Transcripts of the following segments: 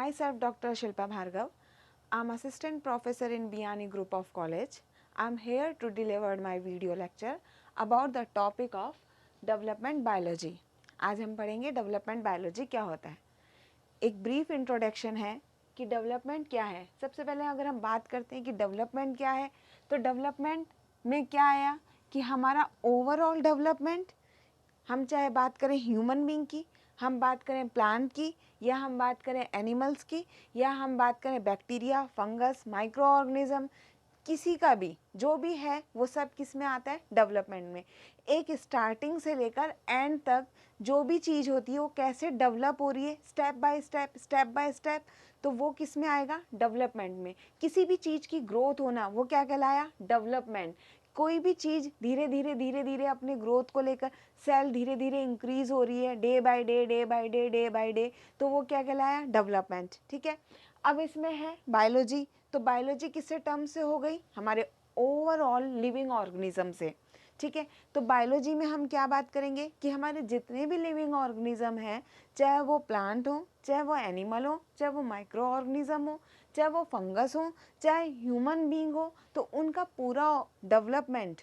Myself Dr. Shilpa Bhargav. I'm assistant professor in Biyani Group of College. I'm here to deliver my video lecture about the topic of development biology. आज हम पढ़ेंगे development biology क्या होता है। एक brief introduction है कि development क्या है। सबसे पहले अगर हम बात करते हैं कि डेवलपमेंट क्या है, तो डेवलपमेंट में क्या आया कि हमारा ओवरऑल डेवलपमेंट, हम चाहे बात करें ह्यूमन बीइंग की, हम बात करें प्लांट की, या हम बात करें एनिमल्स की, या हम बात करें बैक्टीरिया, फंगस, माइक्रो ऑर्गेनिज्म, किसी का भी जो भी है वो सब किस में आता है, डेवलपमेंट में। एक स्टार्टिंग से लेकर एंड तक जो भी चीज़ होती है वो कैसे डेवलप हो रही है, स्टेप बाय स्टेप, तो वो किस में आएगा, डेवलपमेंट में। किसी भी चीज़ की ग्रोथ होना वो क्या कहलाया, डेवलपमेंट। कोई भी चीज़ धीरे धीरे अपने ग्रोथ को लेकर, सेल धीरे धीरे इंक्रीज हो रही है डे बाय डे, तो वो क्या कहलाया, डेवलपमेंट। ठीक है, अब इसमें है बायोलॉजी। तो बायोलॉजी किससे टर्म से हो गई, हमारे ओवरऑल लिविंग ऑर्गेनिज्म से। ठीक है, तो बायोलॉजी में हम क्या बात करेंगे कि हमारे जितने भी लिविंग ऑर्गेनिज्म हैं, चाहे वो प्लांट हो, चाहे वो एनिमल हो, चाहे वो माइक्रो ऑर्गेनिज्म हो, चाहे वो फंगस हो, चाहे ह्यूमन बीइंग हो, तो उनका पूरा डेवलपमेंट,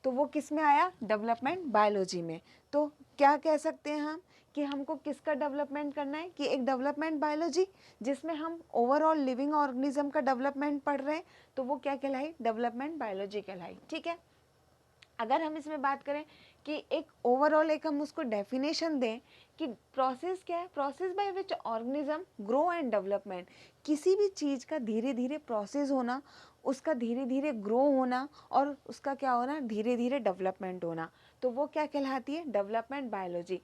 तो वो किस में आया, डेवलपमेंट बायोलॉजी में। तो क्या कह सकते हैं हम कि हमको किसका डेवलपमेंट करना है, कि एक डेवलपमेंट बायोलॉजी जिसमें हम ओवरऑल लिविंग ऑर्गेनिज्म का डेवलपमेंट पढ़ रहे हैं, तो वो क्या कहलाई, डेवलपमेंट बायोलॉजी कहलाई। ठीक है, अगर हम इसमें बात करें कि एक ओवरऑल एक हम उसको डेफिनेशन दें कि प्रोसेस क्या है, process by which organism grow and development. किसी भी चीज़ का धीरे धीरे प्रोसेस होना, उसका धीरे धीरे ग्रो होना, और उसका क्या होना, धीरे धीरे डेवलपमेंट होना, तो वो क्या कहलाती है, डेवलपमेंट बायोलॉजी।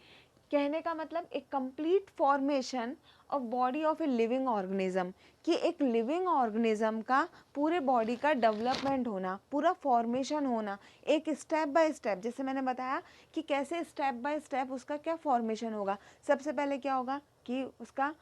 कहने का मतलब एक complete formation of body of a living organism, कि एक लिविंग ऑर्गेनिज्म का पूरे बॉडी का डेवलपमेंट होना, पूरा फॉर्मेशन होना, एक स्टेप बाय स्टेप। जैसे मैंने बताया कि कैसे स्टेप बाय स्टेप उसका क्या फॉर्मेशन होगा। सबसे पहले क्या होगा कि उसका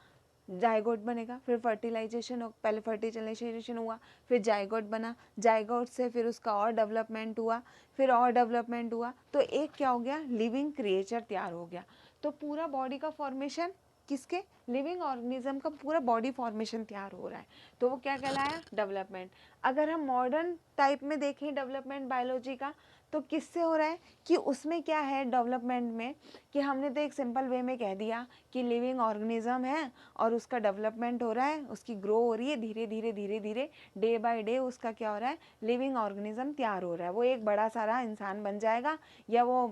जाइगोट बनेगा, फिर फर्टिलाइजेशन हो, पहले फर्टिलाइजेशन हुआ, फिर जाइगोट बना, जाइगोट से फिर उसका और डेवलपमेंट हुआ, फिर और डेवलपमेंट हुआ, तो एक क्या हो गया, लिविंग क्रिएचर तैयार हो गया। तो पूरा बॉडी का फॉर्मेशन किसके, लिविंग ऑर्गेनिज्म का पूरा बॉडी फॉर्मेशन तैयार हो रहा है, तो वो क्या कहलाया, डेवलपमेंट। अगर हम मॉडर्न टाइप में देखें डेवलपमेंट बायोलॉजी का, तो किससे हो रहा है कि उसमें क्या है डेवलपमेंट में, कि हमने तो एक सिंपल वे में कह दिया कि लिविंग ऑर्गेनिज्म है और उसका डेवलपमेंट हो रहा है, उसकी ग्रो हो रही है धीरे धीरे डे बाय डे, उसका क्या हो रहा है, लिविंग ऑर्गेनिज्म तैयार हो रहा है। वो एक बड़ा सारा इंसान बन जाएगा, या वो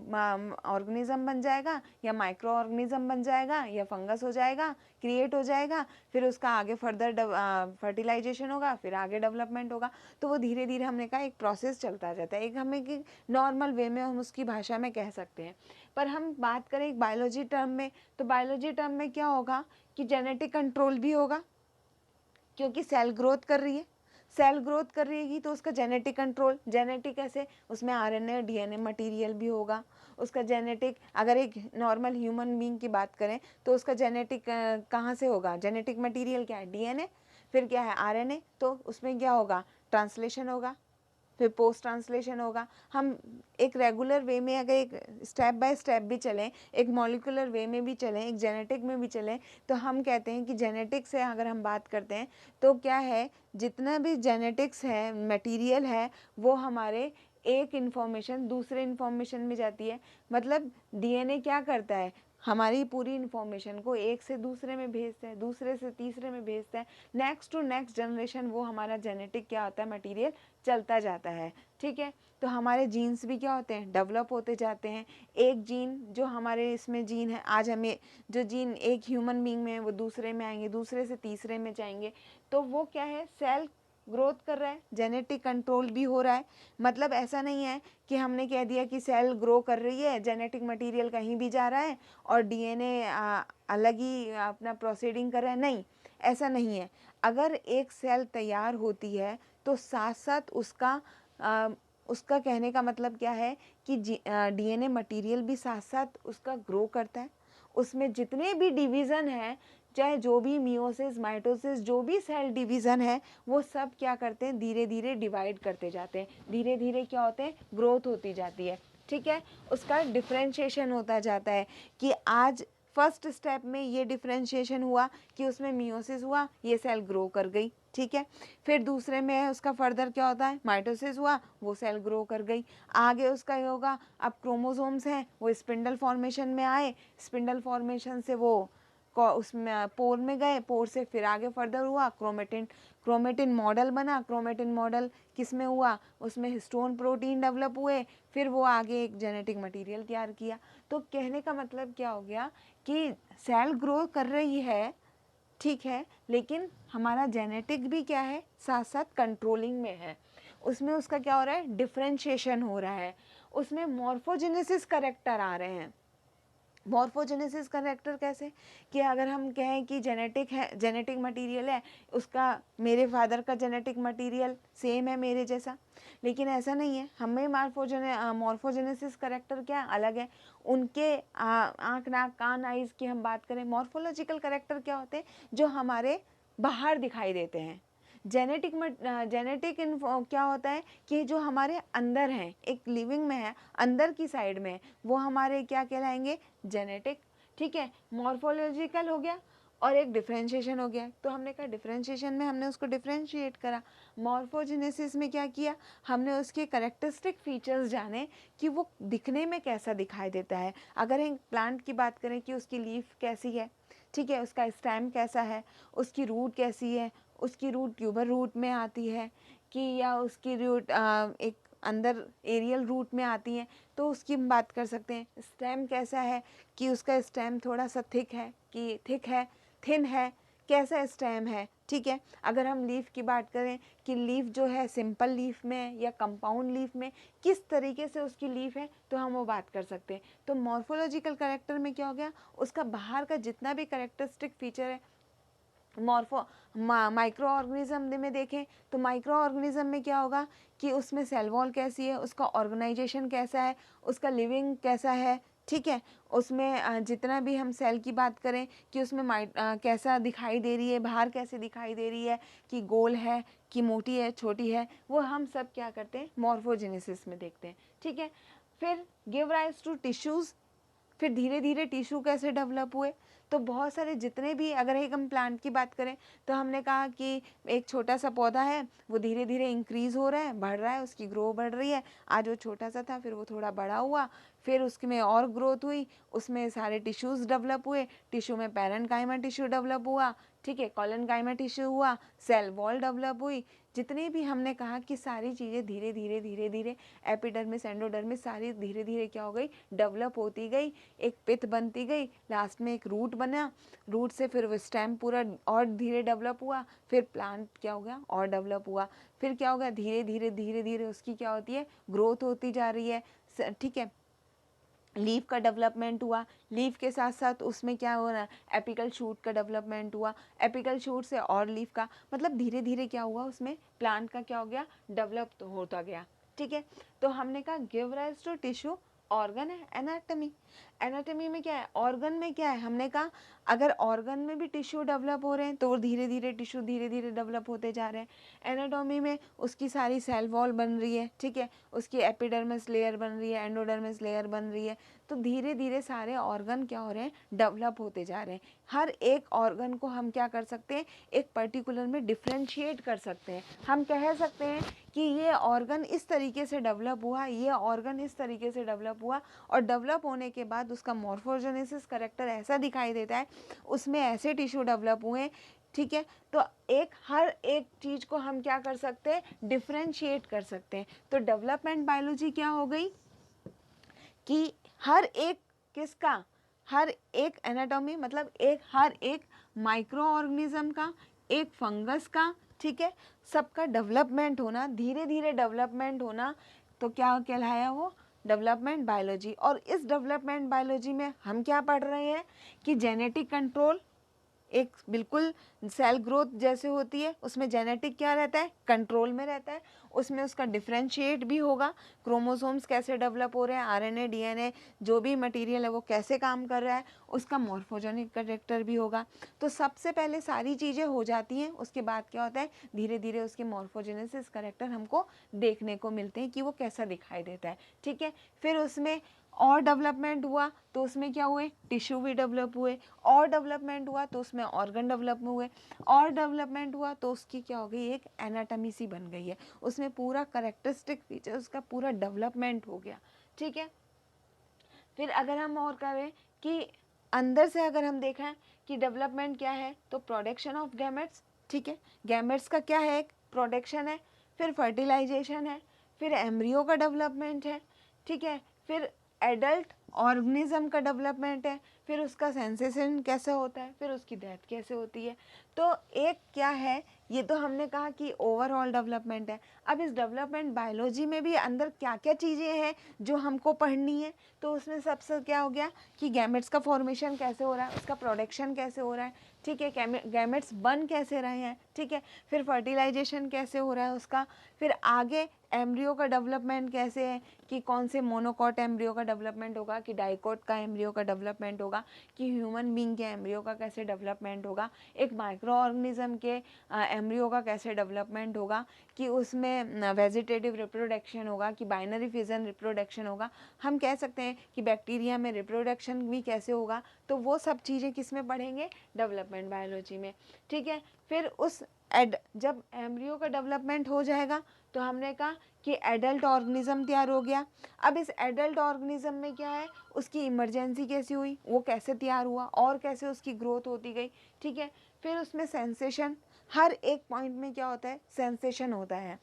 ऑर्गेनिज्म बन जाएगा, या माइक्रो ऑर्गेनिज्म बन जाएगा, या फंगस हो जाएगा, क्रिएट हो जाएगा, फिर उसका आगे फर्दर फर्टिलाइजेशन होगा, फिर आगे डेवलपमेंट होगा। तो वो धीरे धीरे हमने कहा एक प्रोसेस चलता जाता है, एक हमें कि नॉर्मल वे में हम उसकी भाषा में कह सकते हैं। पर हम बात करें एक बायोलॉजी टर्म में, तो बायोलॉजी टर्म में क्या होगा कि जेनेटिक कंट्रोल भी होगा, क्योंकि सेल ग्रोथ कर रही है, सेल ग्रोथ कर रही तो उसका जेनेटिक कंट्रोल, जेनेटिक कैसे, उसमें आरएनए डीएनए मटेरियल भी होगा। उसका जेनेटिक, अगर एक नॉर्मल ह्यूमन बीइंग की बात करें तो उसका जेनेटिक कहाँ से होगा, जेनेटिक मटेरियल क्या है, डीएनए, फिर क्या है, आरएनए, तो उसमें क्या होगा, ट्रांसलेशन होगा, फिर पोस्ट ट्रांसलेशन होगा। हम एक रेगुलर वे में अगर एक स्टेप बाय स्टेप भी चलें, एक मॉलिकुलर वे में भी चलें, एक जेनेटिक में भी चलें, तो हम कहते हैं कि जेनेटिक से अगर हम बात करते हैं तो क्या है, जितना भी जेनेटिक्स है, मटेरियल है, वो हमारे एक इन्फॉर्मेशन दूसरे इन्फॉर्मेशन में जाती है। मतलब डीएनए क्या करता है, हमारी पूरी इन्फॉर्मेशन को एक से दूसरे में भेजता है, दूसरे से तीसरे में भेजता है, नेक्स्ट टू नेक्स्ट जनरेशन वो हमारा जेनेटिक क्या होता है, मटेरियल चलता जाता है। ठीक है, तो हमारे जीन्स भी क्या होते हैं, डेवलप होते जाते हैं। एक जीन जो हमारे इसमें जीन है, आज हमें जो जीन एक ह्यूमन बीइंग में वो दूसरे में आएंगे, दूसरे से तीसरे में जाएंगे, तो वो क्या है, सेल ग्रोथ कर रहा है, जेनेटिक कंट्रोल भी हो रहा है। मतलब ऐसा नहीं है कि हमने कह दिया कि सेल ग्रो कर रही है, जेनेटिक मटेरियल कहीं भी जा रहा है और डीएनए अलग ही अपना प्रोसीडिंग कर रहा है, नहीं, ऐसा नहीं है। अगर एक सेल तैयार होती है तो साथ साथ उसका कहने का मतलब क्या है कि डीएनए मटेरियल भी साथ साथ उसका ग्रो करता है। उसमें जितने भी डिवीज़न है, चाहे जो भी मियोसिस, माइटोसिस, जो भी सेल डिवीज़न है, वो सब क्या करते हैं, धीरे धीरे डिवाइड करते जाते हैं, धीरे धीरे क्या होते हैं, ग्रोथ होती जाती है। ठीक है, उसका डिफ्रेंशिएशन होता जाता है कि आज फर्स्ट स्टेप में ये डिफ्रेंशिएशन हुआ कि उसमें मियोसिस हुआ, ये सेल ग्रो कर गई, ठीक है। फिर दूसरे में उसका फर्दर क्या होता है, माइटोसिस हुआ, वो सेल ग्रो कर गई। आगे उसका ये होगा, अब क्रोमोसोम्स हैं वो स्पिंडल फॉर्मेशन में आए, स्पिंडल फॉर्मेशन से वो उसमें पोर में गए, पोर से फिर आगे फर्दर हुआ क्रोमेटिन मॉडल बना। क्रोमेटिन मॉडल किस में हुआ, उसमें हिस्टोन प्रोटीन डेवलप हुए, फिर वो आगे एक जेनेटिक मटेरियल तैयार किया। तो कहने का मतलब क्या हो गया कि सेल ग्रो कर रही है, ठीक है, लेकिन हमारा जेनेटिक भी क्या है, साथ साथ कंट्रोलिंग में है। उसमें उसका क्या हो रहा है, डिफ्रेंशिएशन हो रहा है, उसमें मॉर्फोजेनेसिस करेक्टर आ रहे हैं। मॉर्फोजेनेसिस करेक्टर कैसे, कि अगर हम कहें कि जेनेटिक है, जेनेटिक मटेरियल है, उसका मेरे फादर का जेनेटिक मटेरियल सेम है मेरे जैसा, लेकिन ऐसा नहीं है। हमें मॉर्फोजेनेसिस करेक्टर क्या अलग है। उनके आँख नाक कान आइज़ की हम बात करें, मॉर्फोलॉजिकल करेक्टर क्या होते हैं, जो हमारे बाहर दिखाई देते हैं। जेनेटिक क्या होता है कि जो हमारे अंदर हैं, एक लिविंग में है, अंदर की साइड में, वो हमारे क्या कहलाएंगे, जेनेटिक, ठीक है। मॉर्फोलॉजिकल हो गया और एक डिफ्रेंशिएशन हो गया। तो हमने कहा डिफ्रेंशिएशन में हमने उसको डिफ्रेंशिएट करा, मॉर्फोजेनेसिस में क्या किया, हमने उसके करेक्टरिस्टिक फीचर्स जाने कि वो दिखने में कैसा दिखाई देता है। अगर एक प्लांट की बात करें कि उसकी लीफ कैसी है, ठीक है, उसका स्टेम कैसा है, उसकी रूट कैसी है, उसकी रूट ट्यूबर रूट में आती है कि या उसकी रूट एक अंदर एरियल रूट में आती है, तो उसकी हम बात कर सकते हैं। स्टेम कैसा है कि उसका स्टेम थोड़ा सा थिक है कि थिक है, थिन है, कैसा स्टेम है, ठीक है। अगर हम लीफ की बात करें कि लीफ जो है सिंपल लीफ में या कंपाउंड लीफ में किस तरीके से उसकी लीफ है, तो हम वो बात कर सकते हैं। तो मॉर्फोलॉजिकल करेक्टर में क्या हो गया, उसका बाहर का जितना भी करेक्टरिस्टिक फीचर है। माइक्रो ऑर्गेनिज्म में देखें तो माइक्रो ऑर्गेनिज्म में क्या होगा कि उसमें सेल वॉल कैसी है, उसका ऑर्गेनाइजेशन कैसा है, उसका लिविंग कैसा है, ठीक है। उसमें जितना भी हम सेल की बात करें कि उसमें कैसा दिखाई दे रही है, बाहर कैसे दिखाई दे रही है, कि गोल है कि मोटी है छोटी है, वो हम सब क्या करते हैं, मॉर्फोजेनेसिस में देखते हैं, ठीक है। फिर गिव राइज टू टिश्यूज़, फिर धीरे धीरे टिश्यू कैसे डेवलप हुए। तो बहुत सारे जितने भी, अगर एक हम प्लांट की बात करें तो हमने कहा कि एक छोटा सा पौधा है, वो धीरे धीरे इंक्रीज हो रहा है, बढ़ रहा है, उसकी ग्रो बढ़ रही है। आज वो छोटा सा था, फिर वो थोड़ा बड़ा हुआ, फिर उसमें और ग्रोथ हुई, उसमें सारे टिश्यूज़ डेवलप हुए, टिश्यू में पैरेन्काइमा टिश्यू डेवलप हुआ, ठीक है, कॉलेनकाइमा टिश्यू हुआ, सेल वॉल डेवलप हुई। जितने भी हमने कहा कि सारी चीज़ें धीरे धीरे धीरे धीरे, एपिडर्मिस एंडोडर्मिस सारी धीरे धीरे क्या हो गई, डेवलप होती गई, एक पिथ बनती गई, लास्ट में एक रूट बना, रूट से फिर वो स्टेम पूरा और धीरे डेवलप हुआ, फिर प्लांट क्या हो गया और डेवलप हुआ, फिर क्या हो गया, धीरे धीरे धीरे धीरे उसकी क्या होती है, ग्रोथ होती जा रही है, ठीक है। लीफ का डेवलपमेंट हुआ, लीफ के साथ साथ उसमें क्या हो रहा है, एपिकल शूट का डेवलपमेंट हुआ, एपिकल शूट से और लीफ का, मतलब धीरे धीरे क्या हुआ, उसमें प्लांट का क्या हो गया, डेवलप तो होता गया, ठीक है। तो हमने कहा give rise to tissue, organ है, एनाटॉमी। एनाटॉमी में क्या है, ऑर्गन में क्या है, हमने कहा अगर ऑर्गन में भी टिश्यू डेवलप हो रहे हैं तो धीरे धीरे टिश्यू धीरे धीरे डेवलप होते जा रहे हैं। एनाटॉमी में उसकी सारी सेल वॉल बन रही है, ठीक है, उसकी एपिडर्मिस लेयर बन रही है, एंडोडर्मिस लेयर बन रही है, तो धीरे धीरे सारे ऑर्गन क्या हो रहे हैं, डेवलप होते जा रहे हैं। हर एक ऑर्गन को हम क्या कर सकते हैं, एक पर्टिकुलर में डिफ्रेंशिएट कर सकते हैं। हम कह सकते हैं कि ये ऑर्गन इस तरीके से डेवलप हुआ, ये ऑर्गन इस तरीके से डेवलप हुआ, और डेवलप होने के बाद उसका मॉर्फोजेनेसिस करेक्टर ऐसा दिखाई देता है, उसमें ऐसे टिश्यू डेवलप हुए, ठीक है। तो एक हर एक चीज़ को हम क्या कर सकते हैं, डिफ्रेंशिएट कर सकते हैं। तो डेवलपमेंट बायोलॉजी क्या हो गई कि हर एक किसका, हर एक एनाटॉमी मतलब एक हर एक माइक्रो ऑर्गेनिज्म का, एक फंगस का, ठीक है, सबका डेवलपमेंट होना, धीरे धीरे डेवलपमेंट होना, तो क्या कहलाया वो, डेवलपमेंट बायोलॉजी। और इस डेवलपमेंट बायोलॉजी में हम क्या पढ़ रहे हैं कि जेनेटिक कंट्रोल, एक बिल्कुल सेल ग्रोथ जैसे होती है, उसमें जेनेटिक क्या रहता है, कंट्रोल में रहता है। उसमें उसका डिफ्रेंशिएट भी होगा, क्रोमोसोम्स कैसे डेवलप हो रहे हैं, आरएनए डीएनए जो भी मटेरियल है वो कैसे काम कर रहा है, उसका मॉर्फोजेनिक कैरेक्टर भी होगा। तो सबसे पहले सारी चीज़ें हो जाती हैं, उसके बाद क्या होता है धीरे धीरे उसके मॉर्फोजेनेसिस कैरेक्टर हमको देखने को मिलते हैं कि वो कैसा दिखाई देता है। ठीक है, फिर उसमें और डेवलपमेंट हुआ तो उसमें क्या हुए, टिश्यू भी डेवलप हुए, और डेवलपमेंट हुआ तो उसमें ऑर्गन डेवलप हुए, और डेवलपमेंट हुआ तो उसकी क्या हो गई, एक एनाटॉमी सी बन गई है, उसमें पूरा करेक्टरिस्टिक फीचर उसका पूरा डेवलपमेंट हो गया। ठीक है, फिर अगर हम और करें कि अंदर से अगर हम देखें कि डेवलपमेंट क्या है, तो प्रोडक्शन ऑफ गैमेट्स। ठीक है, गैमेट्स का क्या है, एक प्रोडक्शन है, फिर फर्टिलाइजेशन है, फिर एम्ब्रियो का डेवलपमेंट है। ठीक है, फिर एडल्ट ऑर्गेनिज्म का डेवलपमेंट है, फिर उसका सेंसेशन कैसे होता है, फिर उसकी डेथ कैसे होती है। तो एक क्या है, ये तो हमने कहा कि ओवरऑल डेवलपमेंट है। अब इस डेवलपमेंट बायोलॉजी में भी अंदर क्या क्या चीज़ें हैं जो हमको पढ़नी है, तो उसमें सबसे क्या हो गया कि गैमेट्स का फॉर्मेशन कैसे हो रहा है, उसका प्रोडक्शन कैसे हो रहा है। ठीक है, गैमेट्स बन कैसे रहे हैं। ठीक है, फिर फर्टिलाइजेशन कैसे हो रहा है उसका, फिर आगे एम्ब्रियो का डेवलपमेंट कैसे है कि कौन से मोनोकॉट एम्ब्रियो का डेवलपमेंट होगा, कि डाइकोट का एम्ब्रियो का डेवलपमेंट होगा, कि ह्यूमन बीइंग के एम्ब्रियो का कैसे डेवलपमेंट होगा, एक माइक्रो ऑर्गेनिज्म के एम्ब्रियो का कैसे डेवलपमेंट होगा, कि उसमें वेजिटेटिव रिप्रोडक्शन होगा, कि बाइनरी फिजन रिप्रोडक्शन होगा। हम कह सकते हैं कि बैक्टीरिया में रिप्रोडक्शन भी कैसे होगा। तो वो सब चीज़ें किस में पढ़ेंगे, डेवलपमेंट बायोलॉजी में। ठीक है, फिर उस जब एम्ब्रियो का डेवलपमेंट हो जाएगा तो हमने कहा कि एडल्ट ऑर्गेनिज्म तैयार हो गया। अब इस एडल्ट ऑर्गेनिज्म में क्या है, उसकी इमरजेंसी कैसी हुई, वो कैसे तैयार हुआ, और कैसे उसकी ग्रोथ होती गई। ठीक है, फिर उसमें सेंसेशन, हर एक पॉइंट में क्या होता है, सेंसेशन होता है।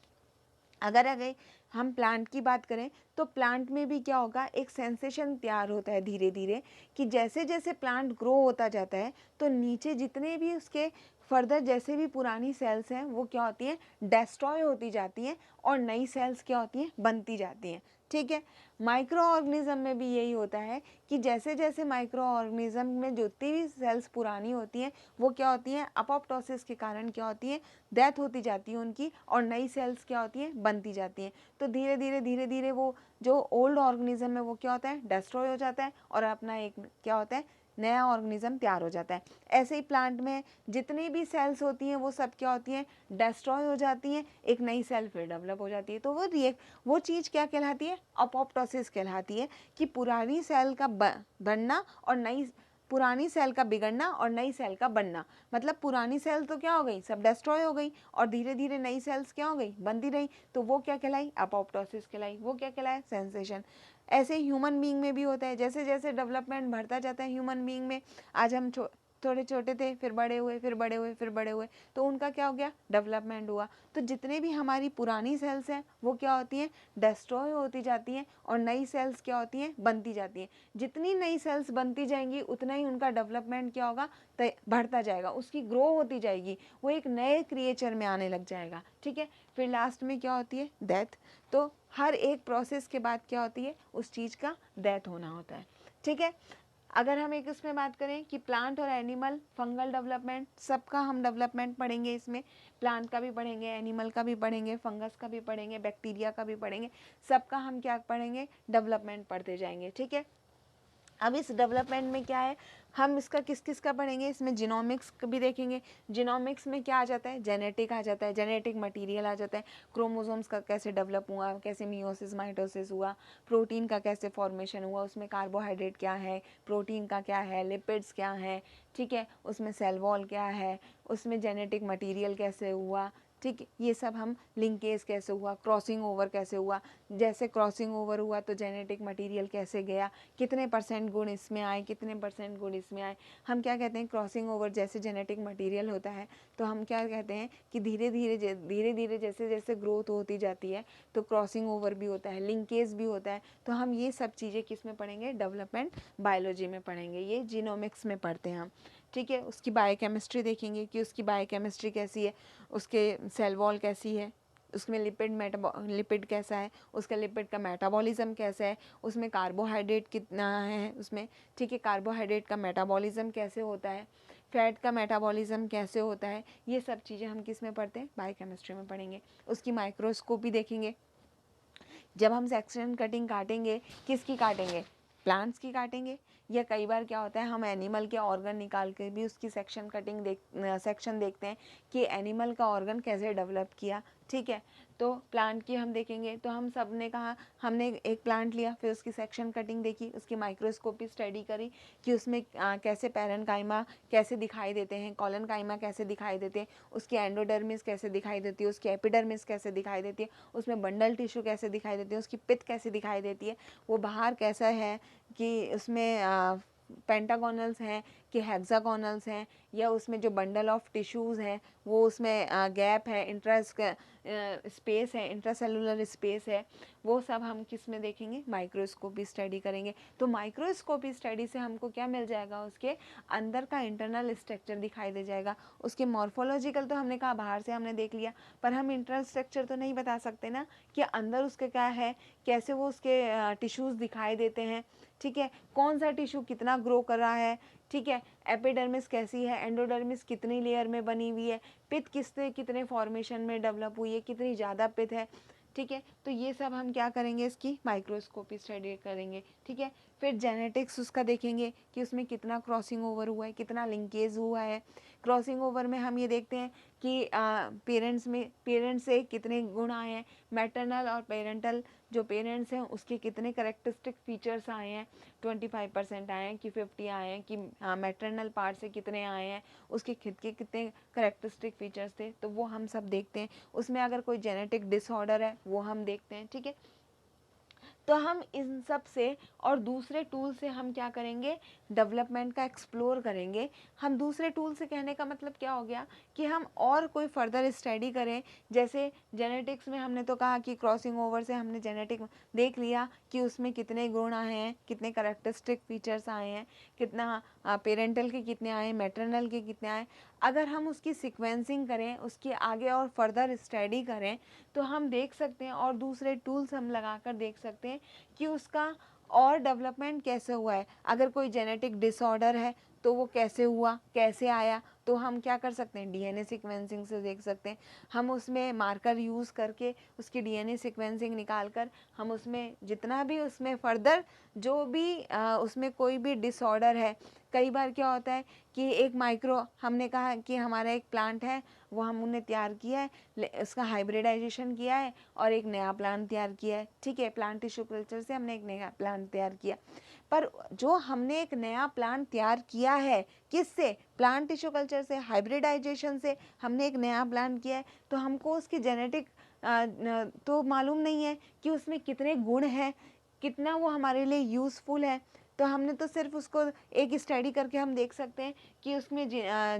अगर हम प्लांट की बात करें तो प्लांट में भी क्या होगा, एक सेंसेशन तैयार होता है धीरे धीरे, कि जैसे जैसे प्लांट ग्रो होता जाता है तो नीचे जितने भी उसके फर्दर जैसे भी पुरानी सेल्स हैं वो क्या होती हैं, डिस्ट्रॉय होती जाती हैं, और नई सेल्स क्या होती हैं, बनती जाती हैं। ठीक है, माइक्रो ऑर्गेनिज्म में भी यही होता है कि जैसे जैसे माइक्रो ऑर्गेनिज्म में जितनी भी सेल्स पुरानी होती हैं वो क्या होती हैं, अपोप्टोसिस के कारण क्या होती है, डेथ होती जाती है उनकी, और नई सेल्स क्या होती हैं, बनती जाती हैं। तो धीरे धीरे वो जो ओल्ड ऑर्गेनिज्म है वो क्या होता है, डिस्ट्रॉय हो जाता है, और अपना एक क्या होता है, नया ऑर्गेनिज्म तैयार हो जाता है। ऐसे ही प्लांट में जितनी भी सेल्स होती हैं वो सब क्या होती हैं, डिस्ट्रॉय हो जाती हैं, एक नई सेल फिर डेवलप हो जाती है। तो वो चीज़ क्या कहलाती है, अपोप्टोसिस कहलाती है, कि पुरानी सेल का बनना और पुरानी सेल का बिगड़ना और नई सेल का बनना। मतलब पुरानी सेल तो क्या हो गई, सब डिस्ट्रॉय हो गई, और धीरे धीरे नई सेल्स क्या हो गई, बनती रही। तो वो क्या कहलाई, अपोप्टोसिस कहलाई। वो क्या कहलाया, सेंसेशन। ऐसे ह्यूमन बीइंग में भी होता है, जैसे जैसे डेवलपमेंट बढ़ता जाता है ह्यूमन बीइंग में, आज हम थोड़े छोटे थे, फिर बड़े हुए, फिर बड़े हुए, फिर बड़े हुए, तो उनका क्या हो गया, डेवलपमेंट हुआ। तो जितने भी हमारी पुरानी सेल्स हैं वो क्या होती हैं, डिस्ट्रॉय होती जाती हैं, और नई सेल्स क्या होती हैं, बनती जाती हैं। जितनी नई सेल्स बनती जाएंगी उतना ही उनका डेवलपमेंट क्या होगा, बढ़ता जाएगा, उसकी ग्रो होती जाएगी, वो एक नए क्रिएचर में आने लग जाएगा। ठीक है, फिर लास्ट में क्या होती है, डेथ। तो हर एक प्रोसेस के बाद क्या होती है, उस चीज़ का डेथ होना होता है। ठीक है, अगर हम एक इसमें बात करें कि प्लांट और एनिमल फंगल डेवलपमेंट, सबका हम डेवलपमेंट पढ़ेंगे इसमें, प्लांट का भी पढ़ेंगे, एनिमल का भी पढ़ेंगे, फंगस का भी पढ़ेंगे, बैक्टीरिया का भी पढ़ेंगे, सबका हम क्या पढ़ेंगे, डेवलपमेंट पढ़ते जाएंगे। ठीक है, अब इस डेवलपमेंट में क्या है, हम इसका किस किस का पढ़ेंगे, इसमें जीनोमिक्स भी देखेंगे। जीनोमिक्स में क्या आ जाता है, जेनेटिक आ जाता है, जेनेटिक मटेरियल आ जाता है, क्रोमोसोम्स का कैसे डेवलप हुआ, कैसे मियोसिस माइटोसिस हुआ, प्रोटीन का कैसे फॉर्मेशन हुआ, उसमें कार्बोहाइड्रेट क्या है, प्रोटीन का क्या है, लिपिड्स क्या है। ठीक है, उसमें सेल वॉल क्या है, उसमें जेनेटिक मटीरियल कैसे हुआ। ठीक है, ये सब हम लिंकेज कैसे हुआ, क्रॉसिंग ओवर कैसे हुआ, जैसे क्रॉसिंग ओवर हुआ तो जेनेटिक मटेरियल कैसे गया, कितने परसेंट गुण इसमें आए, कितने परसेंट गुण इसमें आए। हम क्या कहते हैं, क्रॉसिंग ओवर जैसे जेनेटिक मटेरियल होता है तो हम क्या कहते हैं कि धीरे धीरे जैसे जैसे ग्रोथ होती जाती है तो क्रॉसिंग ओवर भी होता है, लिंकेज भी होता है। तो हम ये सब चीज़ें किस में पढ़ेंगे, डेवलपमेंट बायोलॉजी में पढ़ेंगे, ये जीनोमिक्स में पढ़ते हैं हम। ठीक है, उसकी बायोकेमिस्ट्री देखेंगे कि उसकी बायोकेमिस्ट्री कैसी है, उसके सेल वॉल कैसी है, उसमें लिपिड कैसा है, उसका लिपिड का मेटाबॉलिज्म कैसा है, उसमें कार्बोहाइड्रेट कितना है उसमें। ठीक है, कार्बोहाइड्रेट का मेटाबॉलिज्म कैसे होता है, फैट का मेटाबॉलिज्म कैसे होता है, ये सब चीज़ें हम किस में पढ़ते हैं, बायोकेमिस्ट्री में पढ़ेंगे। उसकी माइक्रोस्कोपी देखेंगे। जब हम सेक्शन कटिंग काटेंगे, किसकी काटेंगे, प्लांट्स की काटेंगे, या कई बार क्या होता है हम एनिमल के ऑर्गन निकाल के भी उसकी सेक्शन देखते हैं कि एनिमल का ऑर्गन कैसे डेवलप किया, ठीक है। तो प्लांट की हम देखेंगे, तो हम सब ने कहा, हमने एक प्लांट लिया, फिर उसकी सेक्शन कटिंग देखी, उसकी माइक्रोस्कोपी स्टडी करी कि उसमें कैसे पैरेन्काइमा कैसे दिखाई देते हैं, कॉलनकाइमा कैसे दिखाई देते हैं, उसकी एंडोडर्मिस कैसे दिखाई देती है, उसकी एपिडर्मिस कैसे दिखाई देती है, उसमें बंडल टिश्यू कैसे दिखाई देती है, उसकी पित्त कैसे दिखाई देती है, वो बाहर कैसा है, कि उसमें पेंटागोनल्स हैं कि हेक्सागोनल्स हैं, या उसमें जो बंडल ऑफ टिश्यूज़ हैं वो उसमें गैप है, स्पेस है, इंट्रासेलुलर स्पेस है, वो सब हम किस में देखेंगे, माइक्रोस्कोपी स्टडी करेंगे। तो माइक्रोस्कोपी स्टडी से हमको क्या मिल जाएगा, उसके अंदर का इंटरनल स्ट्रक्चर दिखाई दे जाएगा। उसके मॉर्फोलॉजिकल तो हमने कहा बाहर से हमने देख लिया, पर हम इंटरनल स्ट्रक्चर तो नहीं बता सकते ना कि अंदर उसके क्या है, कैसे वो उसके टिश्यूज़ दिखाई देते हैं, ठीक है, कौन सा टिश्यू कितना ग्रो कर रहा है, ठीक है, एपिडर्मिस कैसी है, एंडोडर्मिस कितनी लेयर में बनी हुई है, पित्त कितने फॉर्मेशन में डेवलप हुई है, कितनी ज़्यादा पित्त है, ठीक है। तो ये सब हम क्या करेंगे, इसकी माइक्रोस्कोपी स्टडी करेंगे, ठीक है। फिर जेनेटिक्स उसका देखेंगे कि उसमें कितना क्रॉसिंग ओवर हुआ है, कितना लिंकेज हुआ है। क्रॉसिंग ओवर में हम ये देखते हैं कि पेरेंट्स से कितने गुण आए हैं, मैटरनल और पेरेंटल जो पेरेंट्स हैं उसके कितने करेक्टरिस्टिक फीचर्स आए हैं, 25% आए हैं कि 50 आए हैं, कि मैटरनल पार्ट से कितने आए हैं, उसके खुद के कितने करेक्टरिस्टिक फीचर्स थे, तो वो हम सब देखते हैं। उसमें अगर कोई जेनेटिक डिसऑर्डर है वो हम देखते हैं, ठीक है। तो हम इन सब से और दूसरे टूल से हम क्या करेंगे, डेवलपमेंट का एक्सप्लोर करेंगे। हम दूसरे टूल से कहने का मतलब क्या हो गया कि हम और कोई फर्दर स्टडी करें। जैसे जेनेटिक्स में हमने तो कहा कि क्रॉसिंग ओवर से हमने जेनेटिक देख लिया कि उसमें कितने गुण आए हैं, कितने करेक्टरिस्टिक फीचर्स आए हैं, कितना पेरेंटल के कितने आए, मैटरनल के कितने आए। अगर हम उसकी सीक्वेंसिंग करें, उसकी आगे और फर्दर स्टडी करें, तो हम देख सकते हैं और दूसरे टूल्स हम लगाकर देख सकते हैं कि उसका और डेवलपमेंट कैसे हुआ है। अगर कोई जेनेटिक डिसऑर्डर है तो वो कैसे हुआ, कैसे आया, तो हम क्या कर सकते हैं, डीएनए सीक्वेंसिंग से देख सकते हैं। हम उसमें मार्कर यूज़ करके उसकी डीएनए सीक्वेंसिंग निकाल कर हम उसमें जितना भी उसमें फर्दर जो भी उसमें कोई भी डिसऑर्डर है। कई बार क्या होता है कि एक हमने कहा कि हमारा एक प्लांट है, वो हमने तैयार किया है, उसका हाइब्रिडाइजेशन किया है और एक नया प्लांट तैयार किया है, ठीक है, प्लांट टिश्यू कल्चर से हमने एक नया प्लांट तैयार किया। पर जो हमने एक नया प्लांट तैयार किया है, किससे, प्लांट टिश्यू कल्चर से, हाइब्रिडाइजेशन से हमने एक नया प्लांट किया है, तो हमको उसकी जेनेटिक तो मालूम नहीं है कि उसमें कितने गुण हैं, कितना वो हमारे लिए यूज़फुल है। तो हमने तो सिर्फ उसको एक स्टडी करके हम देख सकते हैं कि उसमें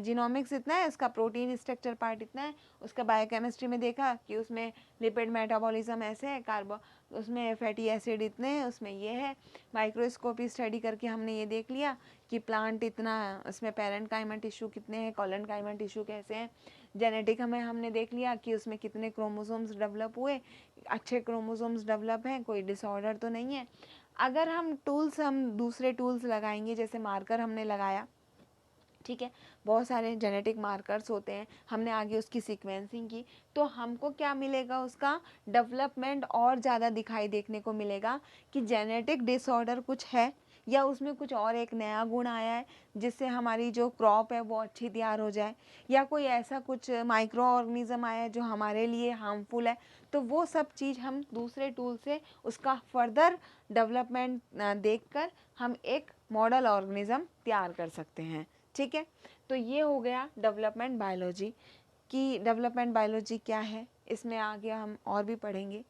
जीनोमिक्स इतना है, उसका प्रोटीन स्ट्रक्चर पार्ट इतना है, उसका बायोकेमिस्ट्री में देखा कि उसमें लिपिड मेटाबॉलिज्म ऐसे है, उसमें फैटी एसिड इतने हैं, उसमें ये है। माइक्रोस्कोपी स्टडी करके हमने ये देख लिया कि प्लांट इतना, उसमें पैरेन्काइमा टिश्यू कितने हैं, कॉलनकाइमा टिश्यू कैसे हैं। जेनेटिक हमने देख लिया कि उसमें कितने क्रोमोसोम्स डेवलप हुए, अच्छे क्रोमोसोम्स डेवलप हैं, कोई डिसऑर्डर तो नहीं है। अगर हम दूसरे टूल्स लगाएंगे, जैसे मार्कर हमने लगाया, ठीक है, बहुत सारे जेनेटिक मार्कर्स होते हैं, हमने आगे उसकी सीक्वेंसिंग की, तो हमको क्या मिलेगा, उसका डेवलपमेंट और ज़्यादा दिखाई देखने को मिलेगा कि जेनेटिक डिसऑर्डर कुछ है या उसमें कुछ और एक नया गुण आया है जिससे हमारी जो क्रॉप है वो अच्छी तैयार हो जाए, या कोई ऐसा कुछ माइक्रो ऑर्गेनिज्म आया है जो हमारे लिए हार्मफुल है। तो वो सब चीज़ हम दूसरे टूल से उसका फर्दर डेवलपमेंट देखकर हम एक मॉडल ऑर्गेनिज्म तैयार कर सकते हैं, ठीक है। तो ये हो गया डेवलपमेंट बायोलॉजी कि डेवलपमेंट बायोलॉजी क्या है, इसमें आगे हम और भी पढ़ेंगे,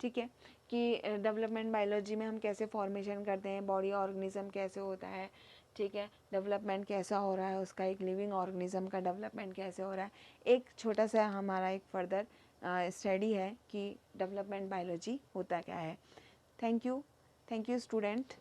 ठीक है, कि डेवलपमेंट बायोलॉजी में हम कैसे फॉर्मेशन करते हैं, बॉडी ऑर्गेनिज्म कैसे होता है, ठीक है, डेवलपमेंट कैसा हो रहा है उसका, एक लिविंग ऑर्गेनिज्म का डेवलपमेंट कैसे हो रहा है। एक छोटा सा हमारा एक फर्दर स्टडी है कि डेवलपमेंट बायोलॉजी होता क्या है। Thank you student.